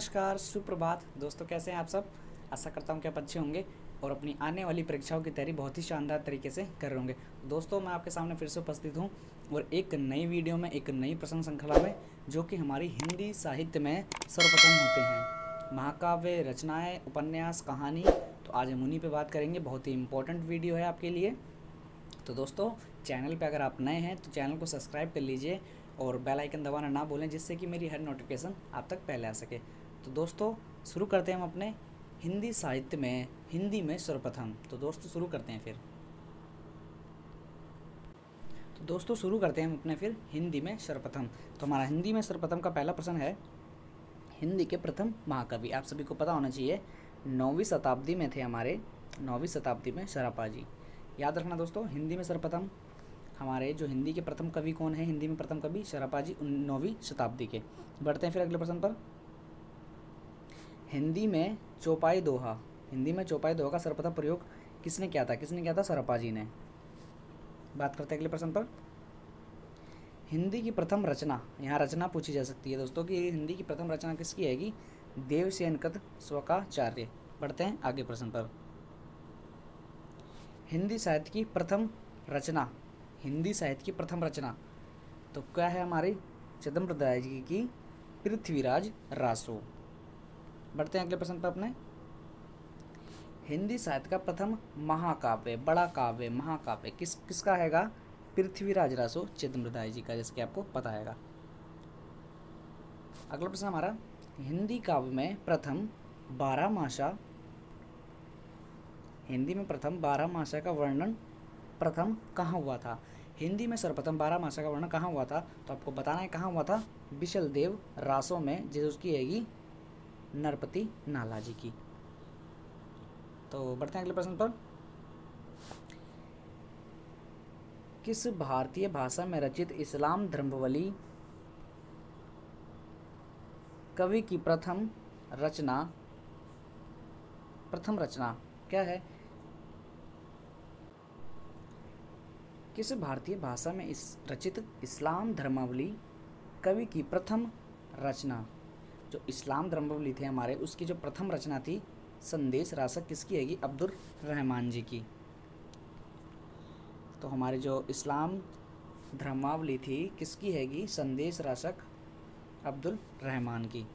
नमस्कार, सुप्रभात दोस्तों, कैसे हैं आप सब। आशा करता हूं कि आप अच्छे होंगे और अपनी आने वाली परीक्षाओं की तैयारी बहुत ही शानदार तरीके से कर रहे होंगे। दोस्तों, मैं आपके सामने फिर से उपस्थित हूं और एक नई वीडियो में, एक नई प्रश्न श्रृंखला में, जो कि हमारी हिंदी साहित्य में सर्वप्रथम होते हैं। महाकाव्य, रचनाएँ, उपन्यास, कहानी। तो आज हम उन्हीं पर बात करेंगे। बहुत ही इंपॉर्टेंट वीडियो है आपके लिए। तो दोस्तों, चैनल पे अगर आप नए हैं तो चैनल को सब्सक्राइब कर लीजिए और बेल आइकन दबाना ना भूलें, जिससे कि मेरी हर नोटिफिकेशन आप तक पहले आ सके। तो दोस्तों, शुरू करते हैं हम अपने हिंदी साहित्य में, हिंदी में सर्वप्रथम। तो दोस्तों, शुरू करते हैं फिर। तो दोस्तों, शुरू करते हैं हम अपने फिर हिंदी में सर्वप्रथम। तो हमारा हिंदी में सर्वप्रथम का पहला प्रश्न है, हिंदी के प्रथम महाकवि। आप सभी को पता होना चाहिए, 9वीं शताब्दी में थे हमारे, 9वीं शताब्दी में शरापा जी। याद रखना दोस्तों, हिंदी में सर्वप्रथम हमारे जो हिंदी के प्रथम कवि कौन है, हिंदी में प्रथम कवि शरापा जी, 9वीं शताब्दी के। बढ़ते हैं फिर अगले प्रश्न पर। हिंदी में चौपाई दोहा, हिंदी में चौपाई दोहा का सर्वप्रथम प्रयोग किसने किया था, किसने किया था? शरापा जी ने। बात करते हैं अगले प्रश्न पर। हिंदी की प्रथम रचना, यहाँ रचना पूछी जा सकती है दोस्तों कि हिंदी की प्रथम रचना किसकी हैगी? देवसेन कृत स्वकाचार्य। बढ़ते हैं आगे प्रश्न पर। हिंदी साहित्य की प्रथम रचना, हिंदी साहित्य की प्रथम रचना तो क्या है हमारी? चिदम्बरदास जी की पृथ्वीराज रासो। बढ़ते हैं अगले प्रश्न पर अपने। हिंदी साहित्य का प्रथम महाकाव्य, बड़ा काव्य, महाकाव्य किसका हैगा? पृथ्वीराज रासो, चिदम्बरदास जी का, जैसे कि आपको पता हैगा। अगला प्रश्न हमारा, हिंदी काव्य में प्रथम 12मासा, हिंदी में प्रथम 12मासा का वर्णन प्रथम कहाँ हुआ था? हिंदी में सर्वप्रथम 12मासा का वर्णन कहाँ हुआ था? तो आपको बताना है कहाँ हुआ था। बिशल देव रासों में, जो उसकी हैगी नरपति नाला जी की। तो बढ़ते हैं अगले प्रश्न पर। किस भारतीय भाषा में रचित इस्लाम धर्मावली कवि की प्रथम रचना क्या है? किस भारतीय भाषा में रचित इस्लाम धर्मावली कवि की प्रथम रचना, जो इस्लाम धर्मावली थे हमारे, उसकी जो प्रथम रचना थी संदेश रासक, किसकी हैगी? अब्दुल रहमान जी की। तो हमारे जो इस्लाम धर्मावली थी किसकी हैगी? संदेश रासक अब्दुल रहमान की।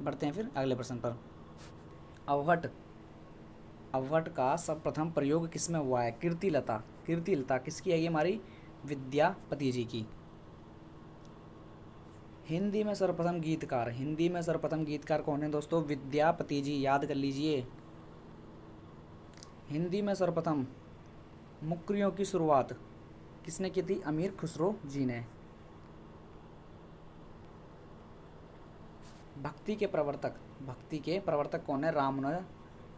बढ़ते हैं फिर अगले प्रश्न पर। अवहट का सर्वप्रथम प्रयोग किसमें हुआ है? कीर्तिलता किसकी है? ये हमारी विद्यापति जी की। हिंदी में सर्वप्रथम गीतकार, हिंदी में सर्वप्रथम गीतकार कौन है दोस्तों? विद्यापति जी, याद कर लीजिए। हिंदी में सर्वप्रथम मुकरियों की शुरुआत किसने की थी? अमीर खुसरो जी ने। भक्ति के प्रवर्तक कौन है?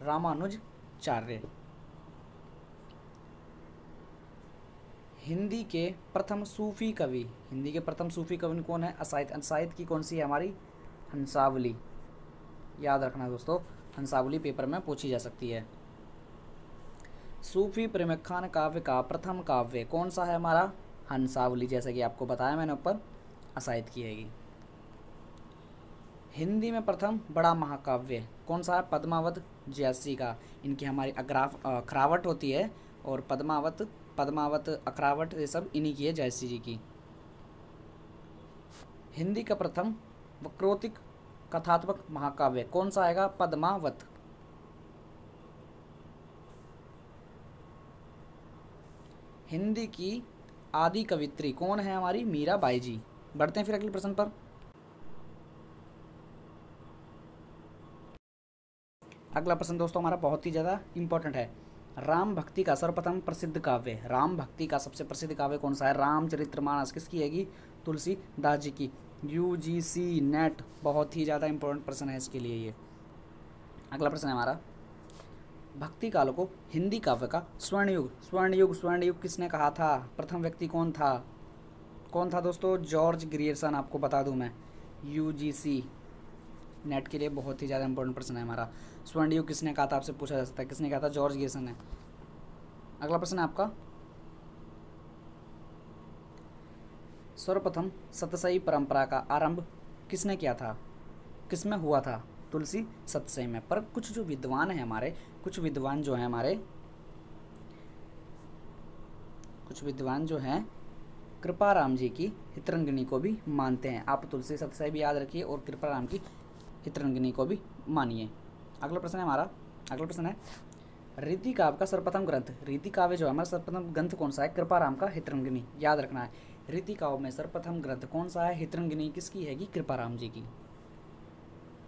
रामानुजाचार्य। हिंदी के प्रथम सूफी कवि कौन है? असाइद की कौन सी है हमारी? हंसावली। याद रखना दोस्तों, हंसावली पेपर में पूछी जा सकती है। सूफी प्रेमखान काव्य का प्रथम काव्य कौन सा है हमारा? हंसावली, जैसा कि आपको बताया मैंने ऊपर, असाइद की हैगी। हिंदी में प्रथम बड़ा महाकाव्य कौन सा है? पद्मावत जयसी का। इनकी हमारी अखरावट होती है, और पद्मावत अखरावट ये सब इन्हीं की है, जयसी जी की। हिंदी का प्रथम वक्रोक्ति कथात्मक महाकाव्य कौन सा आएगा? पद्मावत। हिंदी की आदि कवित्री कौन है हमारी? मीराबाई जी। बढ़ते हैं फिर अगले प्रश्न पर। अगला प्रश्न दोस्तों हमारा बहुत ही ज़्यादा इंपॉर्टेंट है। राम भक्ति का सर्वप्रथम प्रसिद्ध काव्य, राम भक्ति का सबसे प्रसिद्ध काव्य कौन सा है? रामचरितमानस किसकी हैगी? तुलसीदास जी की। यूजीसी नेट बहुत ही ज़्यादा इंपॉर्टेंट प्रश्न है इसके लिए ये। अगला प्रश्न है हमारा, भक्ति काल को हिंदी काव्य का स्वर्णयुग किसने कहा था? प्रथम व्यक्ति कौन था दोस्तों? George Grierson. आपको बता दूं मैं, यूजीसी नेट के लिए बहुत ही ज़्यादा इंपॉर्टेंट प्रश्न है हमारा। स्वर्णयुग किसने कहा था? आपसे पूछा जा सकता है, किसने कहा था? जॉर्ज ग्रियर्सन ने। अगला प्रश्न है आपका, सर्वप्रथम सतसई परंपरा का आरंभ किसने किया था? किस में हुआ था? तुलसी सत्सई में। पर कुछ जो विद्वान हैं हमारे, कुछ विद्वान जो हैं कृपाराम जी की हितरंगिनी को भी मानते हैं। आप तुलसी सत्सई भी याद रखिए और कृपाराम की हितरंगिनी को भी मानिए। अगला प्रश्न है रीति काव्य का सर्वप्रथम ग्रंथ। रीति काव्य जो है हमारा सर्वप्रथम ग्रंथ कौन सा है? कृपाराम का हितरंगिनी, याद रखना है। रीति काव्य में सर्वप्रथम ग्रंथ कौन सा है? हितरंगिनी किसकी हैगी? कृपाराम जी की।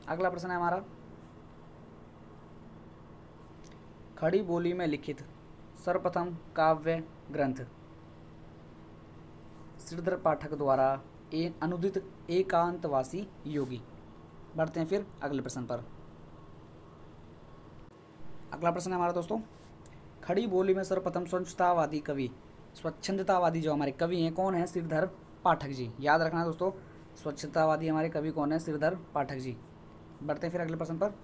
अगला प्रश्न है हमारा खड़ी बोली में लिखित सर्वप्रथम काव्य ग्रंथ श्रीधर पाठक द्वारा अनुदित एकांतवासी योगी। बढ़ते हैं फिर अगले प्रश्न पर। अगला प्रश्न है हमारा दोस्तों खड़ी बोली में सर्वप्रथम स्वच्छंदतावादी जो हमारे कवि हैं कौन है? श्रीधर पाठक जी। याद रखना दोस्तों, स्वच्छतावादी हमारे कवि कौन है? श्रीधर पाठक जी। बढ़ते हैं फिर अगले प्रश्न पर।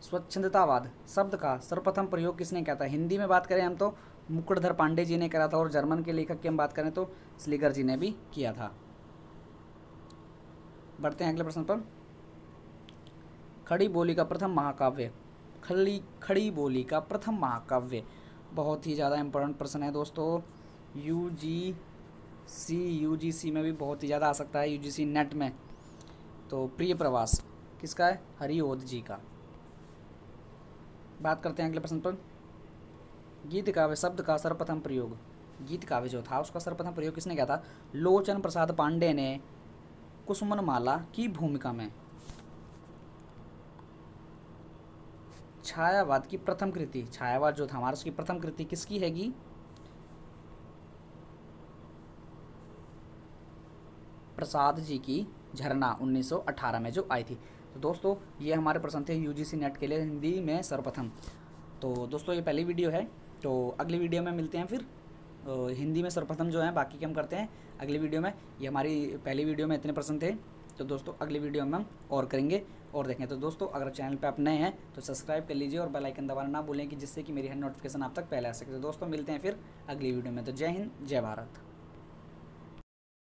स्वच्छंदतावाद शब्द का सर्वप्रथम प्रयोग किसने किया था? हिंदी में बात करें हम तो मुकुटधर पांडे जी ने करा था, और जर्मन के लेखक की हम बात करें तो स्लीगर जी ने भी किया था। बढ़ते हैं अगले प्रश्न पर। खड़ी बोली का प्रथम महाकाव्य। खड़ी बोली का प्रथम महाकाव्य बहुत ही ज़्यादा इंपॉर्टेंट प्रश्न है दोस्तों। यूजीसी में भी बहुत ही ज़्यादा आ सकता है, यूजीसी नेट में। तो प्रिय प्रवास किसका है? हरिओध जी का। बात करते हैं अगले प्रश्न पर। गीत काव्य शब्द का सर्वप्रथम प्रयोग। गीत काव्य जो था उसका सर्वप्रथम प्रयोग किसने किया था? लोचन प्रसाद पांडे ने कुसुमन माला की भूमिका में। छायावाद की प्रथम कृति, छायावाद जो था हमारा उसकी प्रथम कृति किसकी हैगी? प्रसाद जी की झरना 1918 में जो आई थी। तो दोस्तों ये हमारे प्रश्न थे यूजीसी नेट के लिए हिंदी में सर्वप्रथम। तो दोस्तों ये पहली वीडियो है, तो अगली वीडियो में मिलते हैं फिर। हिंदी में सर्वप्रथम जो है बाकी के हम करते हैं अगली वीडियो में। ये हमारी पहली वीडियो में इतने प्रश्न थे, तो दोस्तों अगली वीडियो में हम और करेंगे और देखें। तो दोस्तों अगर चैनल पे आप नए हैं तो सब्सक्राइब कर लीजिए और बेल आइकन दबाना ना भूलें कि जिससे कि मेरी हर नोटिफिकेशन आप तक पहले आ सके। तो दोस्तों मिलते हैं फिर अगली वीडियो में। तो जय हिंद, जय भारत।